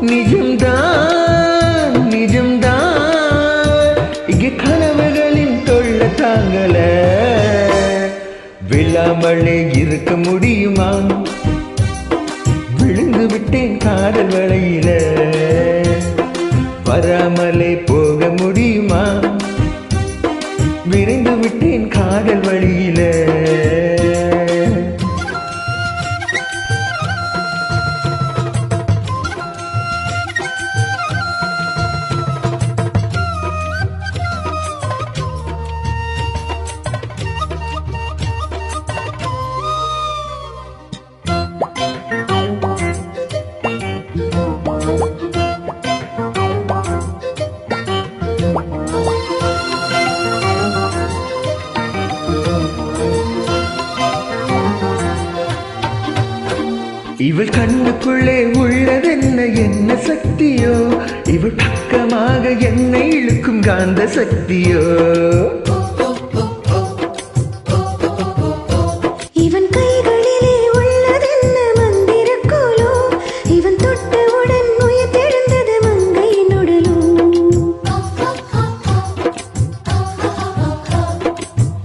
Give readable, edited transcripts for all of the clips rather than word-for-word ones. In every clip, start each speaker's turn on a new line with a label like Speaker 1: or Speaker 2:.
Speaker 1: நிஜம்தான் நிஜம்தான் இங்கே கனவுகளின் தொல்ல தாங்கல விழாமலே இருக்க முடியுமா விழுந்து விட்டேன் காதல் வலையில வராமலே போக முடியுமா விரைந்து விட்டேன் காதல் வழியில இவள் கண்ணுக்குள்ளே உள்ளதென்ன என்ன சக்தியோ இவள் பக்கமாக என்னை இழுக்கும் காந்த சக்தியோ
Speaker 2: இவன் கைகளிலே உள்ளதென்ன மந்திரக்கோலோ இவன் தொட்டவுடன் உயிர்த்தெழுந்தது மங்கையின் உடலோ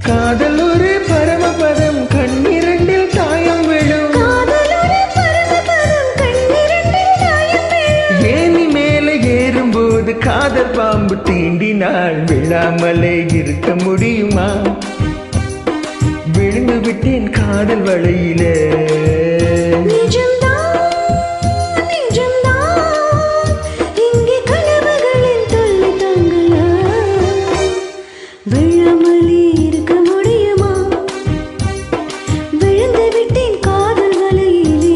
Speaker 1: காதல் ஒரு பரமபதம் கண்ணிரண்டில் தாயம் விழும் காதல் பாம்பு தீண்டினால் விழாமலே இருக்க முடியுமா விழுந்து விட்டேன் காதல் வலையிலே
Speaker 2: இங்கே கனவுகளின் தொல்லை தாங்களா விழாமலே இருக்க முடியுமா விழுந்து விட்டேன் காதல் வலையிலே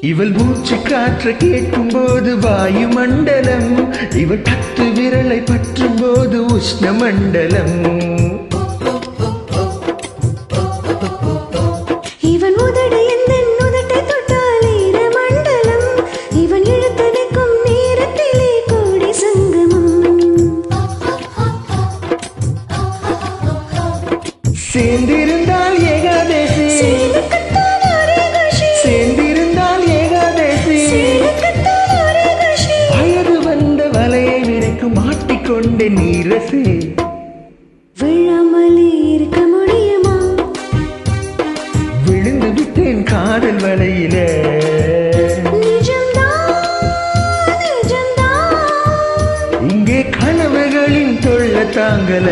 Speaker 1: இவள் மூச்சு காற்று கேட்கும் போது வாயு மண்டலம் இவள் 10 விரலை பற்றும் போது உஷ்ண மண்டலம்
Speaker 2: இவன் உதடு எந்த உதட்டை தொட்டால் ஈர மண்டலம் இவன் இழுத்தடிக்கும் நேரத்திலே கோடி சங்கமம்
Speaker 1: சேர்ந்திருந்தால் ஏகாதேசி சேர்ந்திருந்தால் ஏகாதேசி வயது வந்த வலையை விரைக்கும் மாட்டிக்கொண்ட நீரசே
Speaker 2: விழாமலே இருக்க முடியுமா
Speaker 1: விழுந்து விட்டேன் காதல் வலையில இங்கே கனவுகளின் தொல்ல தாங்கல